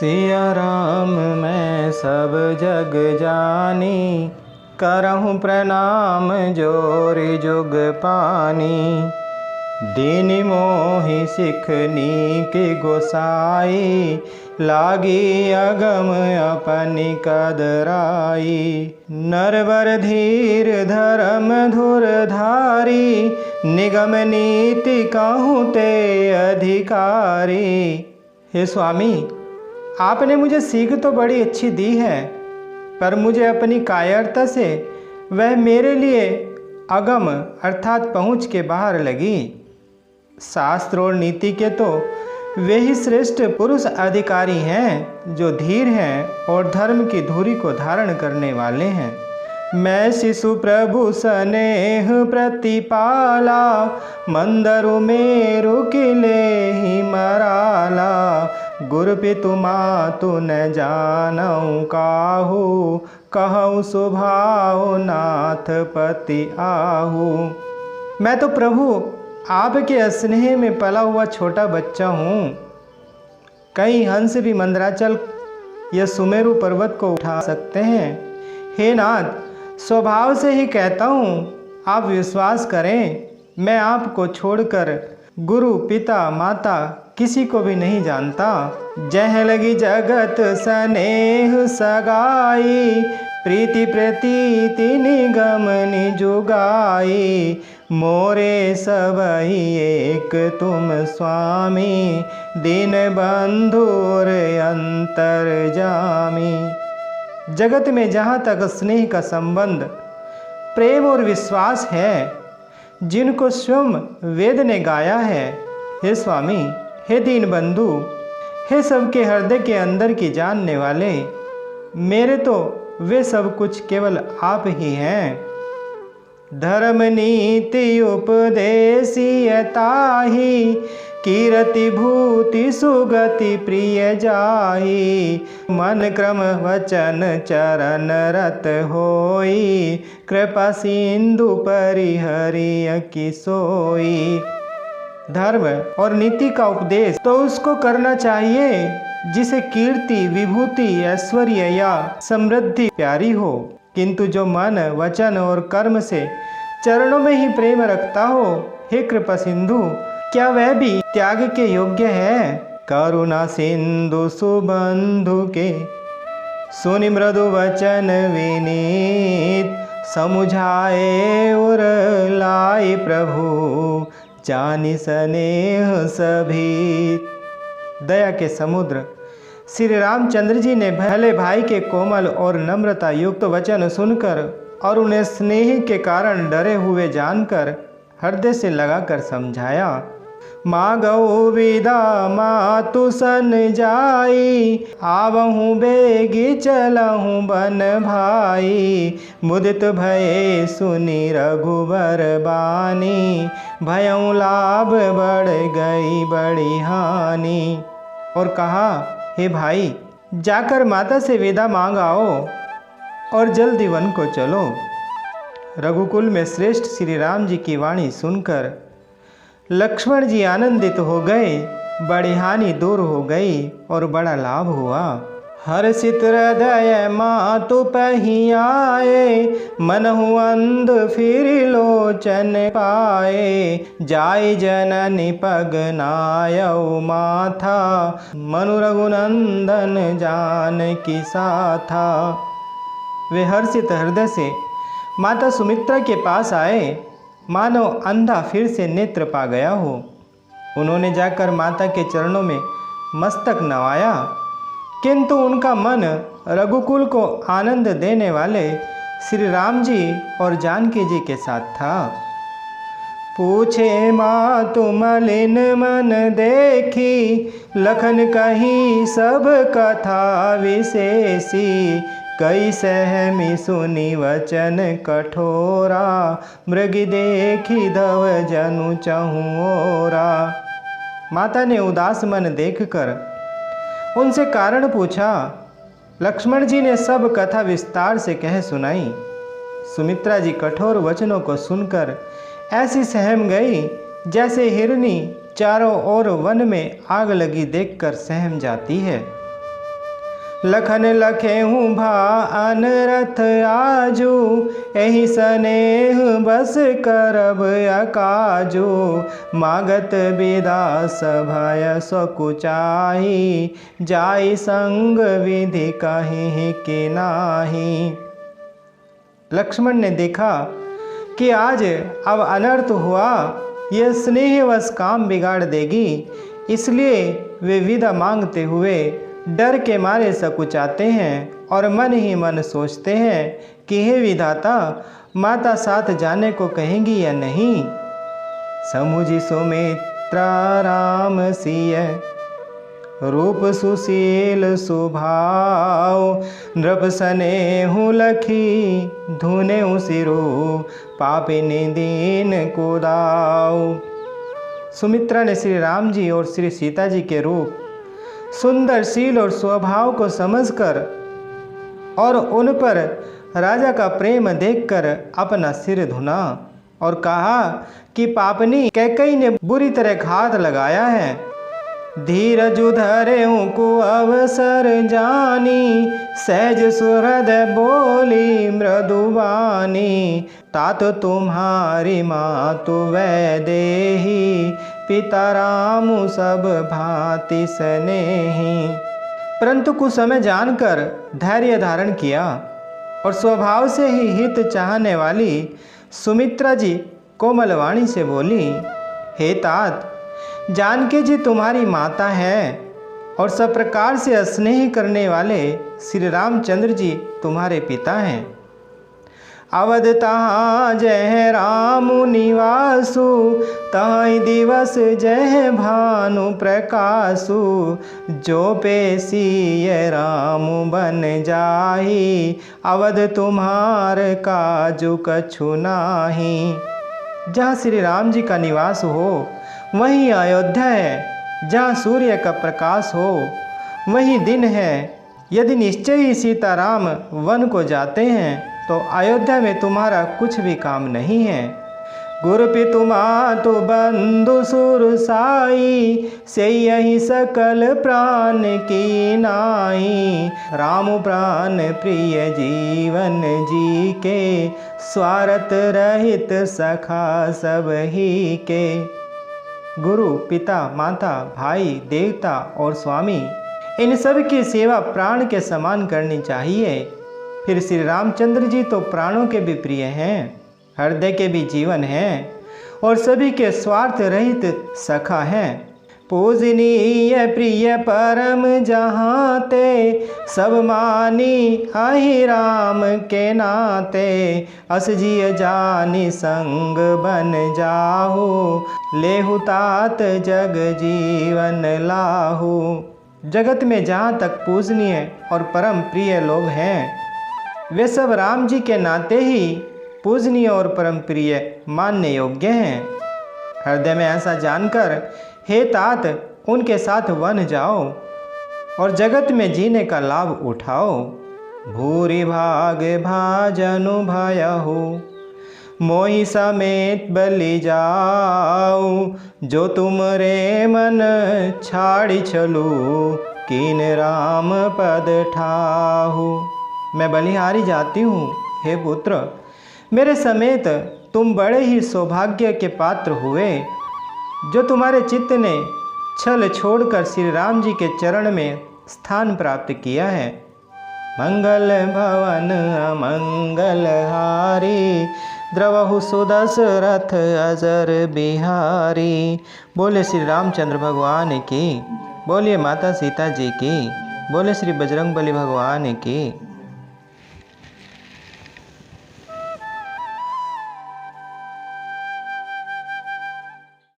सिया राम मैं सब जग जानी, करहूँ प्रणाम जोरि जुग पानी। दीनि मोहि सिखनी की गोसाई, लागी अगम अपनी कदराई। नरवर धीर धर्म धुर धारी, निगम नीति कहूँ ते अधिकारी। हे स्वामी, आपने मुझे सीख तो बड़ी अच्छी दी है, पर मुझे अपनी कायरता से वह मेरे लिए अगम अर्थात पहुँच के बाहर लगी। शास्त्र और नीति के तो वे ही श्रेष्ठ पुरुष अधिकारी हैं जो धीर हैं और धर्म की धुरी को धारण करने वाले हैं। मैं शिशु प्रभु स्नेह प्रतिपाला, मंदरु मेरु किले ही मराला। गुरु पितु मातु न जानऊ काहू, कहूँ सुभाव नाथ पति आहू। मैं तो प्रभु आपके स्नेह में पला हुआ छोटा बच्चा हूँ। कई हंस भी मंदराचल या सुमेरु पर्वत को उठा सकते हैं। हे नाथ, स्वभाव से ही कहता हूँ, आप विश्वास करें, मैं आपको छोड़कर गुरु पिता माता किसी को भी नहीं जानता। जह लगी जगत स्नेह सगाई, प्रीति प्रतीति निगम निजुगाई। मोरे सबई एक तुम स्वामी, दीन बंधुर अंतर जामी। जगत में जहाँ तक स्नेह का संबंध, प्रेम और विश्वास है, जिनको स्वयं वेद ने गाया है, हे स्वामी, हे दीन बंधु, हे सबके हृदय के अंदर की जानने वाले, मेरे तो वे सब कुछ केवल आप ही हैं। धर्म नीति उपदेशिय ताहि, कीरति भूति सुगति प्रिय जाहि। मन क्रम वचन चरण रत होई, कृपा सिंधु परिहरि की सोई। धर्म और नीति का उपदेश तो उसको करना चाहिए जिसे कीर्ति विभूति ऐश्वर्य या समृद्धि प्यारी हो, किंतु जो मन वचन और कर्म से चरणों में ही प्रेम रखता हो, हे कृपा सिंधु, क्या वह भी त्याग के योग्य है? करुणा सिंधु सुबंधु के, सुनि मृदु वचन विनीत। समुझाए और लाए प्रभु, जानि स्नेह सभी। दया के समुद्र श्री रामचंद्र जी ने भले भाई के कोमल और नम्रता युक्त वचन सुनकर और उन्हें स्नेह के कारण डरे हुए जानकर हृदय से लगाकर समझाया। मागऊ विदा मातु सन जाई, आवहूँ बेगी चलहूँ बन भाई। मुदित भये सुनि रघुबर बानी, भयऊ लाभ बढ़ गई बड़ी हानि। और कहा, हे भाई, जाकर माता से विदा मांग आओ और जल्दी वन को चलो। रघुकुल में श्रेष्ठ श्री राम जी की वाणी सुनकर लक्ष्मण जी आनंदित हो गए, बड़ी हानि दूर हो गई और बड़ा लाभ हुआ। हर्षित हृदय मातु पहि आए, मनहु अंध फिर लोचन पाए। जाय जननी पग नायऊ माथा, मनु रघुनंदन जानकी साथा। वे हर्षित हृदय से माता सुमित्रा के पास आए, मानो अंधा फिर से नेत्र पा गया हो। उन्होंने जाकर माता के चरणों में मस्तक नवाया, किंतु उनका मन रघुकुल को आनंद देने वाले श्री राम जी और जानकी जी के साथ था। पूछे मातु मलिन मन देखी, लखन कही सब कथा विशेषी। कई सहमी सुनी वचन कठोरा, मृग देखी धव जनु चहुओरा। माता ने उदास मन देखकर उनसे कारण पूछा। लक्ष्मण जी ने सब कथा विस्तार से कह सुनाई। सुमित्रा जी कठोर वचनों को सुनकर ऐसी सहम गई जैसे हिरनी चारों ओर वन में आग लगी देखकर सहम जाती है। लखन लखे हूँ भा अनरथ आजू, एहि स्नेह बस करब अकाजू। मागत विदा सभय सकुचाही, जाई संग विधि कहीं कि नाही। लक्ष्मण ने देखा कि आज अब अनर्थ हुआ, यह स्नेहवश काम बिगाड़ देगी, इसलिए वे विदा मांगते हुए डर के मारे सकुचाते हैं और मन ही मन सोचते हैं कि हे विधाता, माता साथ जाने को कहेंगी या नहीं। समुझि सुमित्रा राम सिय, रूप सुशील सुभाव। नृप स्नेहु लखी, धुनेउ सिरु, पापिनी दीन को दाव। सुमित्रा ने श्री राम जी और श्री सीता जी के रूप, सुंदरशील और स्वभाव को समझकर और उन पर राजा का प्रेम देखकर अपना सिर धुना और कहा कि पापनी कैकई ने बुरी तरह घात लगाया है। धीरज धरेऊ को अवसर जानी, सहज सुहृद बोली मृदुवानी। तात तुम्हारी मातु वैदेही, पिता रामु सब भांति स्नेही। परंतु कुछ समय जानकर धैर्य धारण किया और स्वभाव से ही हित चाहने वाली सुमित्रा जी कोमल वाणी से बोली, हे तात, जानकी जी तुम्हारी माता है और सब प्रकार से स्नेह करने वाले श्री रामचंद्र जी तुम्हारे पिता हैं। अवध तहाँ जय रामु निवासु, तहाँ दिवस जय भानु प्रकाशु। जो पेशीय रामु बन जाही, अवध तुम्हार काजु कछु नाही। जहाँ श्री राम जी का निवास हो वहीं अयोध्या है, जहाँ सूर्य का प्रकाश हो वहीं दिन है। यदि निश्चय ही सीताराम वन को जाते हैं तो अयोध्या में तुम्हारा कुछ भी काम नहीं है। गुरु पितु मातु बंधु सुर साई, से यही सकल प्राण की नाई। राम प्राण प्रिय जीवन जी के, स्वार्थ रहित सखा सब ही के। गुरु, पिता, माता, भाई, देवता और स्वामी, इन सब की सेवा प्राण के समान करनी चाहिए। फिर श्री रामचंद्र जी तो प्राणों के भी प्रिय हैं, हृदय के भी जीवन हैं और सभी के स्वार्थ रहित सखा हैं। पूजनीय प्रिय परम जहाँ ते, सब मानी आहि राम के नाते। अस जिय जानी संग बन जाहु, लेहु तात जग जीवन लाहु। जगत में जहाँ तक पूजनीय और परम प्रिय लोग हैं, वे सब राम जी के नाते ही पूजनीय और परम प्रिय मानने योग्य हैं। हृदय में ऐसा जानकर हे तात, उनके साथ वन जाओ और जगत में जीने का लाभ उठाओ। भूरि भाग भाजनु भयहु, मोहि समेत बलि जाओ। जो तुम रे मन छाड़ी चलू, कीन राम पद ठाहु। मैं बलिहारी जाती हूँ, हे पुत्र, मेरे समेत तुम बड़े ही सौभाग्य के पात्र हुए। जो तुम्हारे चित्त ने छल छोड़कर श्री राम जी के चरण में स्थान प्राप्त किया है। मंगल भवन अमंगल हारी, द्रवहु सुदशरथ अजर बिहारी। बोले श्री रामचंद्र भगवान की, बोलिए माता सीता जी की, बोले श्री बजरंगबली भगवान की।